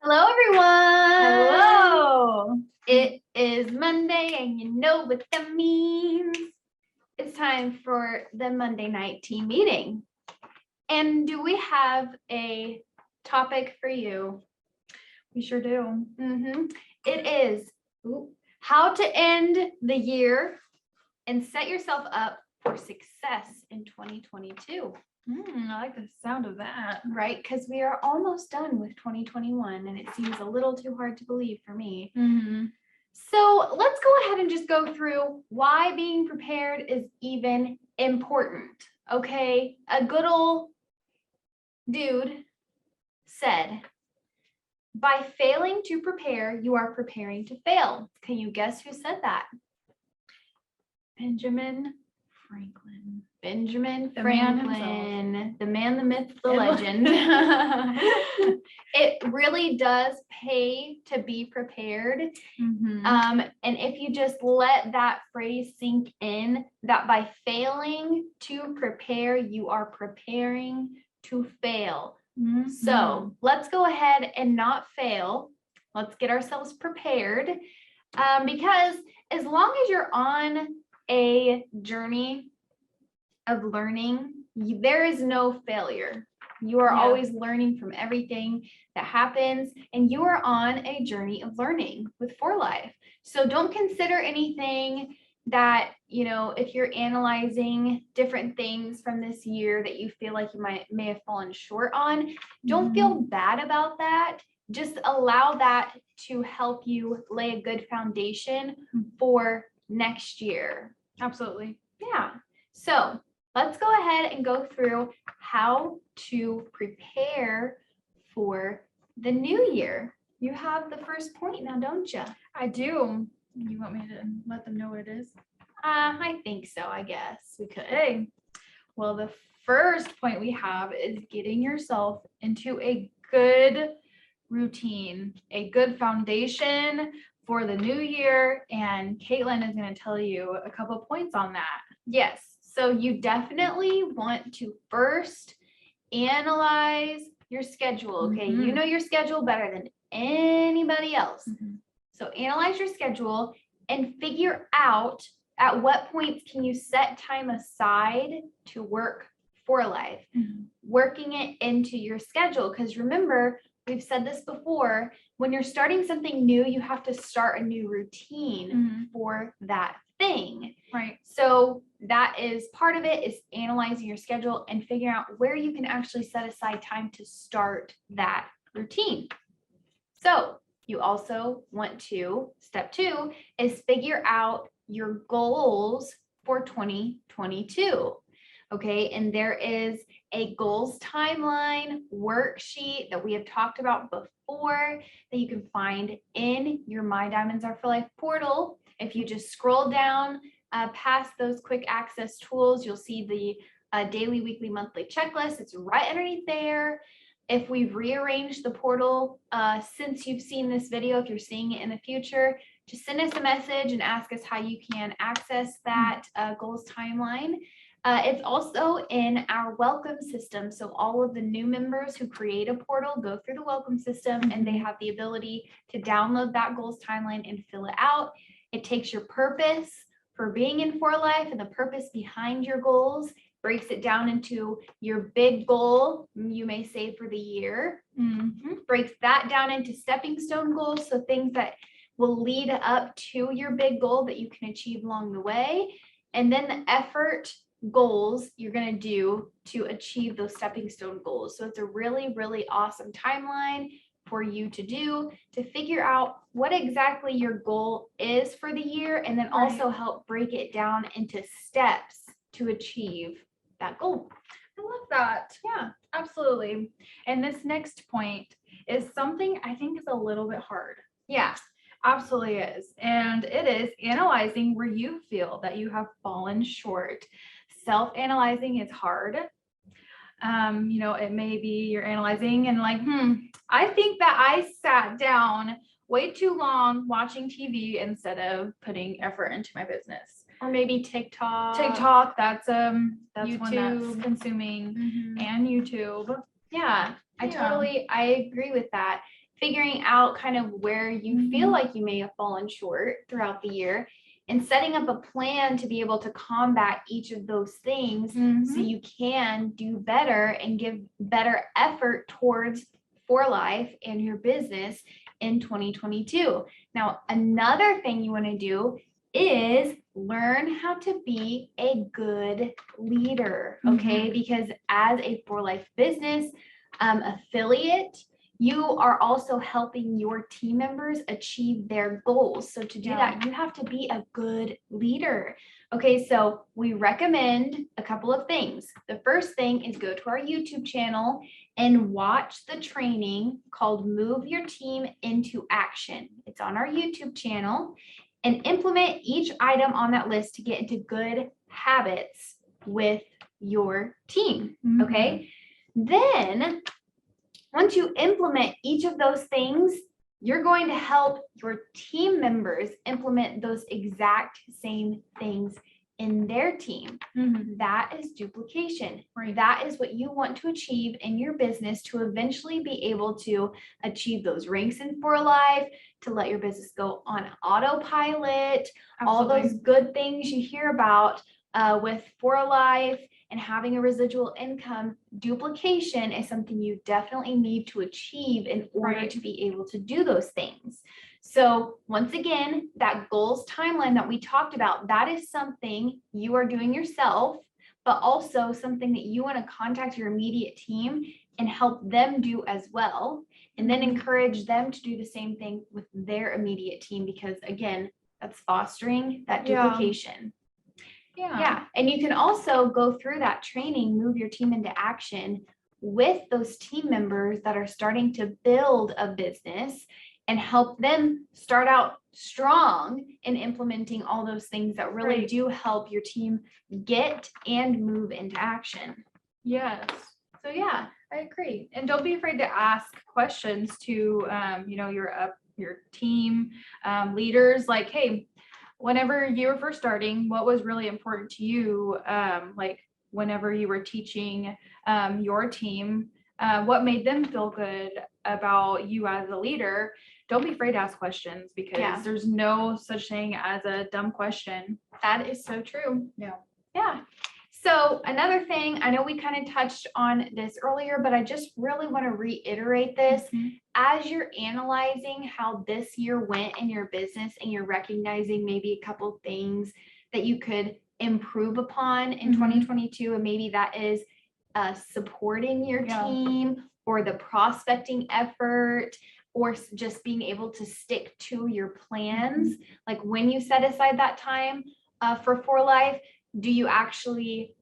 Hello, everyone. Hello. It is Monday, and you know what that means. It's time for the Monday night team meeting. And do we have a topic for you? We sure do. It is how to end the year and set yourself up for success in 2022. I like the sound of that. Right? Because we are almost done with 2021, and it seems a little too hard to believe for me. So let's go ahead and just go through why being prepared is even important. Okay, a good old dude said, by failing to prepare, you are preparing to fail. Can you guess who said that? Benjamin Franklin. Benjamin The man Franklin, the man, the myth, the It- legend. It really does pay to be prepared. And if you just let that phrase sink in, that by failing to prepare, you are preparing to fail. So let's go ahead and not fail. Let's get ourselves prepared. Because as long as you're on a journey of learning, there is no failure. You are always learning from everything that happens, and you are on a journey of learning with 4Life. So don't consider anything that, if you're analyzing different things from this year that you feel like you may have fallen short on, don't feel bad about that. Just allow that to help you lay a good foundation for next year. Absolutely. Yeah. So let's go ahead and go through how to prepare for the new year. You have the first point now, don't you? I do. You want me to let them know what it is? I think so, I guess we could. Okay. Well, the first point we have is getting yourself into a good routine, a good foundation for the new year. And Caitlin is going to tell you a couple points on that. Yes. So you definitely want to first analyze your schedule. Okay. You know your schedule better than anybody else. So analyze your schedule and figure out at what points can you set time aside to work 4Life, working it into your schedule. Because remember, we've said this before, when you're starting something new, you have to start a new routine for that thing. Right. So that is part of it, is analyzing your schedule and figuring out where you can actually set aside time to start that routine. So you also want to, step 2 is figure out your goals for 2022. Okay, and there is a goals timeline worksheet that we have talked about before that you can find in your My DiamondsR4Life portal. If you just scroll down past those quick access tools, you'll see the daily, weekly, monthly checklist. It's right underneath there. If we've rearranged the portal since you've seen this video, if you're seeing it in the future, just send us a message and ask us how you can access that goals timeline. It's also in our welcome system. So all of the new members who create a portal go through the welcome system, and they have the ability to download that goals timeline and fill it out. It takes your purpose for being in 4Life and the purpose behind your goals, breaks it down into your big goal, you may say, for the year, breaks that down into stepping stone goals. So things that will lead up to your big goal that you can achieve along the way. And then the effort goals you're going to do to achieve those stepping stone goals. So it's a really, really awesome timeline for you to do to figure out what exactly your goal is for the year, and then also help break it down into steps to achieve that goal. I love that. Yeah, absolutely. And this next point is something I think is a little bit hard. Yeah, absolutely is. And it is analyzing where you feel that you have fallen short. Self-analyzing is hard. It may be you're analyzing and like, I think that I sat down way too long watching TV instead of putting effort into my business. Or maybe TikTok. That's YouTube. one that's consuming, and YouTube. Yeah, I agree with that. figuring out kind of where you feel like you may have fallen short throughout the year, and setting up a plan to be able to combat each of those things so you can do better and give better effort towards For Life and your business in 2022. Now, another thing you want to do is learn how to be a good leader, okay? Because as a For Life business affiliate, you are also helping your team members achieve their goals. So to do that, you have to be a good leader. Okay, so we recommend a couple of things. The first thing is go to our YouTube channel and watch the training called Move Your Team into Action. It's on our YouTube channel, and implement each item on that list to get into good habits with your team. Okay, then once you implement each of those things, you're going to help your team members implement those exact same things in their team. That is duplication. That is what you want to achieve in your business to eventually be able to achieve those ranks in For Life, to let your business go on autopilot, all those good things you hear about with For Life and having a residual income. Duplication is something you definitely need to achieve in order to be able to do those things. So once again, that goals timeline that we talked about, that is something you are doing yourself, but also something that you want to contact your immediate team and help them do as well. And then encourage them to do the same thing with their immediate team, because again, that's fostering that duplication. Yeah. And you can also go through that training, Move Your Team into Action, with those team members that are starting to build a business and help them start out strong in implementing all those things that really do help your team get and move into action. Yes. So yeah, I agree. And don't be afraid to ask questions to, your team leaders, like, hey, whenever you were first starting, what was really important to you? Like whenever you were teaching your team, what made them feel good about you as a leader? Don't be afraid to ask questions, because there's no such thing as a dumb question. That is so true. Yeah. So another thing, I know we kind of touched on this earlier, but I just really want to reiterate this. As you're analyzing how this year went in your business and you're recognizing maybe a couple things that you could improve upon in 2022, and maybe that is supporting your team, or the prospecting effort, or just being able to stick to your plans. Like when you set aside that time for Life, do you actually,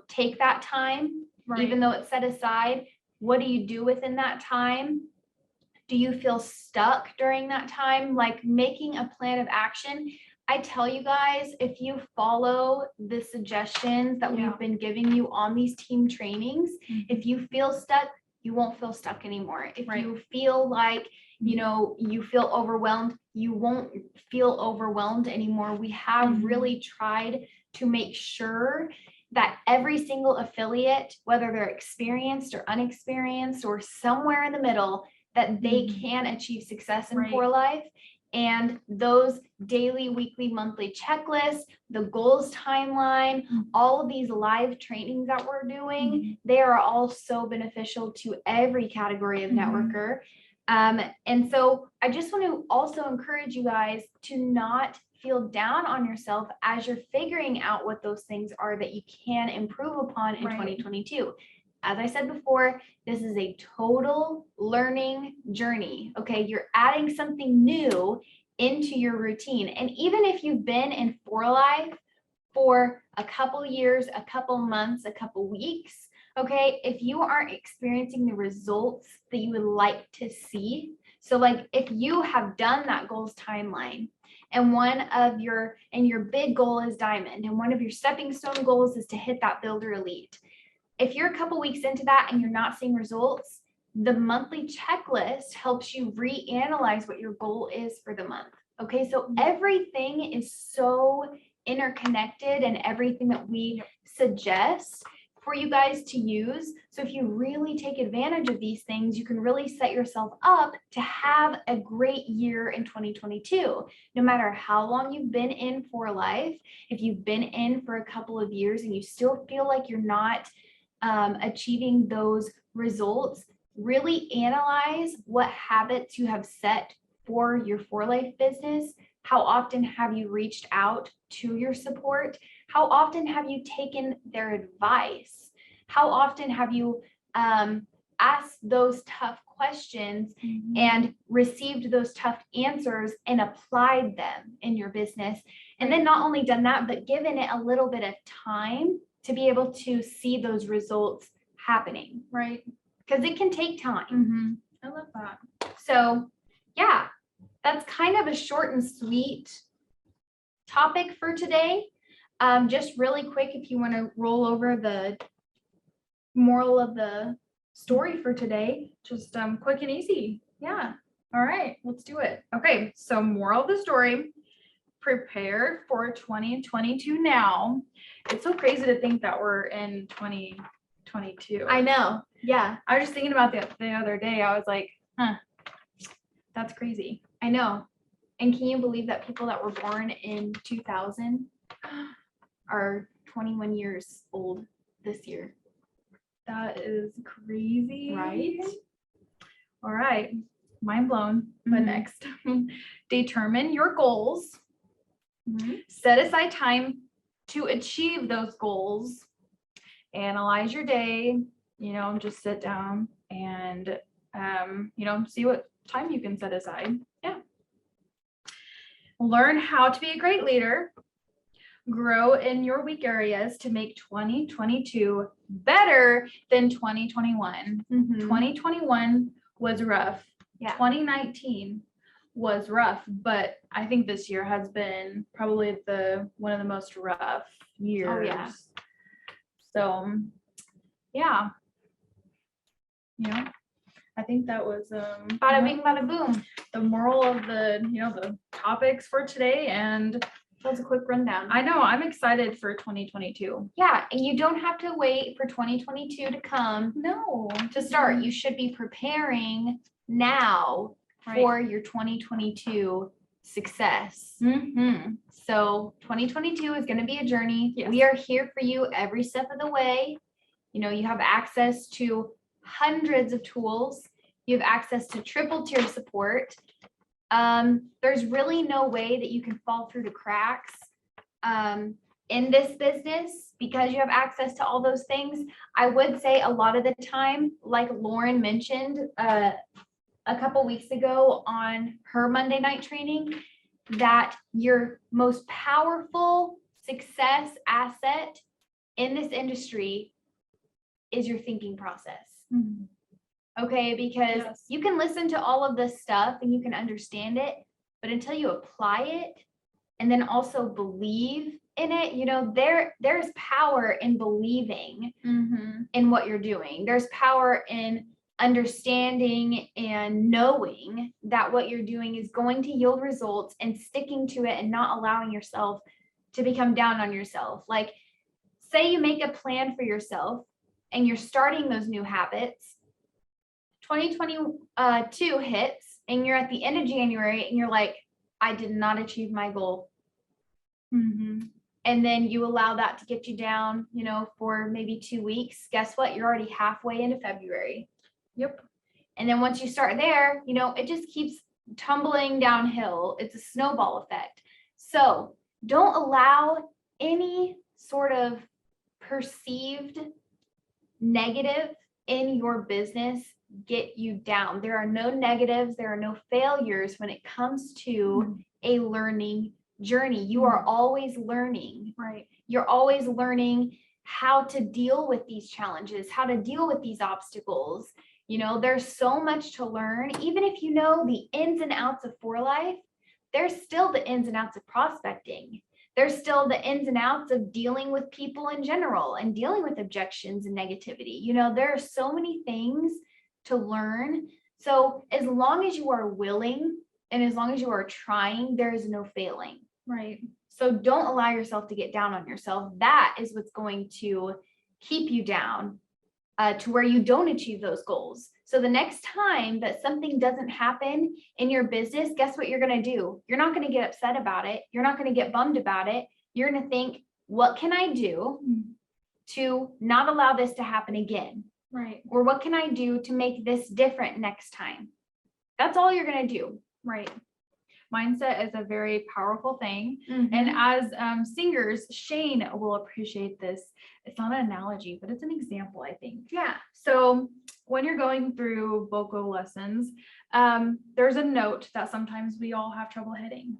take that time, even though it's set aside? What do you do within that time? Do you feel stuck during that time? Like making a plan of action. I tell you guys, if you follow the suggestions that we've been giving you on these team trainings, if you feel stuck, you won't feel stuck anymore. If you feel like, you feel overwhelmed, you won't feel overwhelmed anymore. We have really tried to make sure that every single affiliate, whether they're experienced or unexperienced or somewhere in the middle, that they can achieve success in For Life. And those daily, weekly, monthly checklists, the goals timeline, all of these live trainings that we're doing, they are all so beneficial to every category of networker. And so I just want to also encourage you guys to not feel down on yourself as you're figuring out what those things are that you can improve upon in 2022. As I said before, this is a total learning journey. Okay, you're adding something new into your routine. And even if you've been in For Life for a couple years, a couple months, a couple weeks, okay, if you aren't experiencing the results that you would like to see, so like if you have done that goals timeline, and your big goal is diamond, and one of your stepping stone goals is to hit that builder elite. If you're a couple weeks into that and you're not seeing results, the monthly checklist helps you reanalyze what your goal is for the month. Okay, so everything is so interconnected, and everything that we suggest for you guys to use. So if you really take advantage of these things, you can really set yourself up to have a great year in 2022. No matter how long you've been in For Life, if you've been in for a couple of years and you still feel like you're not achieving those results, really analyze what habits you have set for your For Life business. How often have you reached out to your support? How often have you taken their advice? How often have you asked those tough questions and received those tough answers and applied them in your business? And then not only done that, but given it a little bit of time to be able to see those results happening, Right. because it can take time. I love that. So yeah, that's kind of a short and sweet topic for today. Just really quick, if you want to roll over the moral of the story for today, Just quick and easy. Yeah. All right, let's do it. Okay, so moral of the story, prepare for 2022 now. It's so crazy to think that we're in 2022. I know. Yeah, I was just thinking about the other day. I was like, that's crazy. I know. And can you believe that people that were born in 2000 are 21 years old this year? That is crazy. Right? All right. Mind blown. But Mhm. next, determine your goals. Set aside time to achieve those goals. Analyze your day, just sit down and, see what time you can set aside. Yeah. Learn how to be a great leader. Grow in your weak areas to make 2022 better than 2021. 2021 was rough. Yeah. 2019 was rough, but I think this year has been probably one of the most rough years. Oh, yeah. So, yeah. I think that was Bada bing, bada boom. the moral of the topics for today, and That was a quick rundown. I know I'm excited for 2022. Yeah, and you don't have to wait for 2022 to come No. to start. You should be preparing now for your 2022 success. So 2022 is going to be a journey. Yes. We are here for you every step of the way. You have access to hundreds of tools. You have access to triple tier support. There's really no way that you can fall through the cracks in this business because you have access to all those things. I would say a lot of the time, like Lauren mentioned a couple weeks ago on her Monday night training, that your most powerful success asset in this industry is your thinking process. Okay, because Yes. you can listen to all of this stuff and you can understand it, but until you apply it and then also believe in it, there's power in believing in what you're doing. There's power in understanding and knowing that what you're doing is going to yield results and sticking to it and not allowing yourself to become down on yourself. Like, say you make a plan for yourself and you're starting those new habits. 2022 hits and you're at the end of January and you're like, I did not achieve my goal. And then you allow that to get you down, for maybe 2 weeks. Guess what? You're already halfway into February. Yep. And then once you start there, it just keeps tumbling downhill. It's a snowball effect. So don't allow any sort of perceived negative in your business get you down. There are no negatives. There are no failures when it comes to a learning journey. You are always learning. Right. You're always learning how to deal with these challenges, how to deal with these obstacles. There's so much to learn. Even if you know the ins and outs of For Life, there's still the ins and outs of prospecting. There's still the ins and outs of dealing with people in general and dealing with objections and negativity. There are so many things to learn. So as long as you are willing and as long as you are trying, there is no failing. Right. So don't allow yourself to get down on yourself. That is what's going to keep you down to where you don't achieve those goals. So the next time that something doesn't happen in your business, guess what you're going to do? You're not going to get upset about it. You're not going to get bummed about it. You're going to think, what can I do to not allow this to happen again? Right. Or what can I do to make this different next time? That's all you're going to do. Right. Mindset is a very powerful thing. Mm-hmm. And as singers, Shane will appreciate this. It's not an analogy, but it's an example, I think. Yeah. So when you're going through vocal lessons, there's a note that sometimes we all have trouble hitting.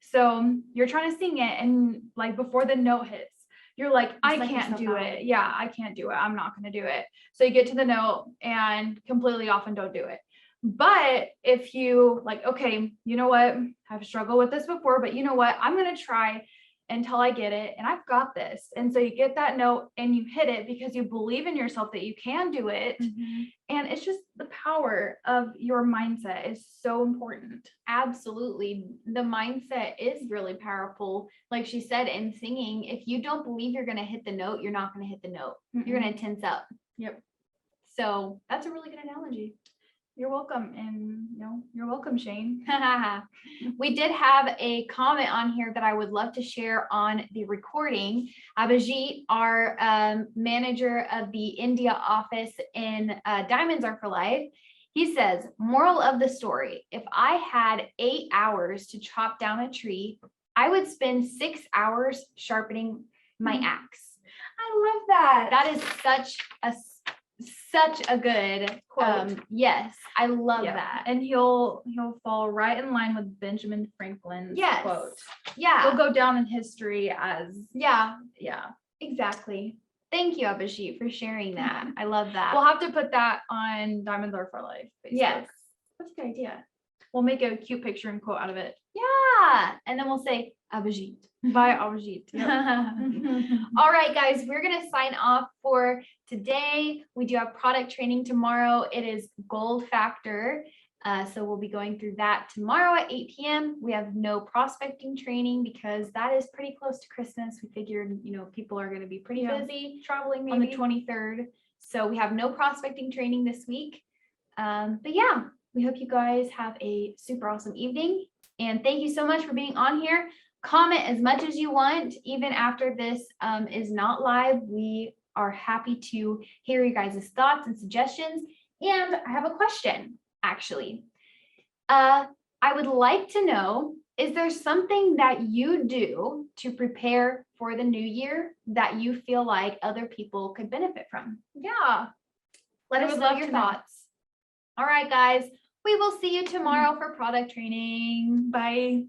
So you're trying to sing it, and like before the note hits, you're like, I psych can't yourself do out. it. Yeah, I can't do it. I'm not going to do it. So you get to the note and completely off and don't do it. But if you like, okay, you know what? I've struggled with this before, but you know what? I'm going to try until I get it. And I've got this. And so you get that note and you hit it because you believe in yourself that you can do it. Mm-hmm. And it's just the power of your mindset is so important. Absolutely. The mindset is really powerful. Like she said, in singing, if you don't believe you're going to hit the note, you're not going to hit the note. You're going to tense up. Yep. So that's a really good analogy. You're welcome. And you're welcome, Shane. We did have a comment on here that I would love to share on the recording. Abhijit, our manager of the India office in DiamondsR4Life, he says, moral of the story, if I had 8 hours to chop down a tree, I would spend 6 hours sharpening my axe. I love that. That is such a good Quote. Yes, I love that. And he'll fall right in line with Benjamin Franklin's Yes. quote. Yeah. He'll go down in history as Yeah, yeah. exactly. Thank you, Abhijit, for sharing that. I love that. We'll have to put that on DiamondsR4Life. Yes. That's a good idea. We'll make a cute picture and quote out of it. Yeah. And then we'll say Abhijit. By Abhijit. Yep. All right, guys, we're going to sign off for today. We do have product training tomorrow. It is Gold Factor. So we'll be going through that tomorrow at 8 p.m. We have no prospecting training because that is pretty close to Christmas. We figured, people are going to be pretty busy Traveling on the maybe. 23rd. So we have no prospecting training this week. But yeah, we hope you guys have a super awesome evening. And thank you so much for being on here. Comment as much as you want, even after this is not live. We are happy to hear you guys' thoughts and suggestions. And I have a question, actually. I would like to know, is there something that you do to prepare for the new year that you feel like other people could benefit from? Yeah. Let I us would know love your to know. thoughts. All right, guys. We will see you tomorrow for product training. Bye.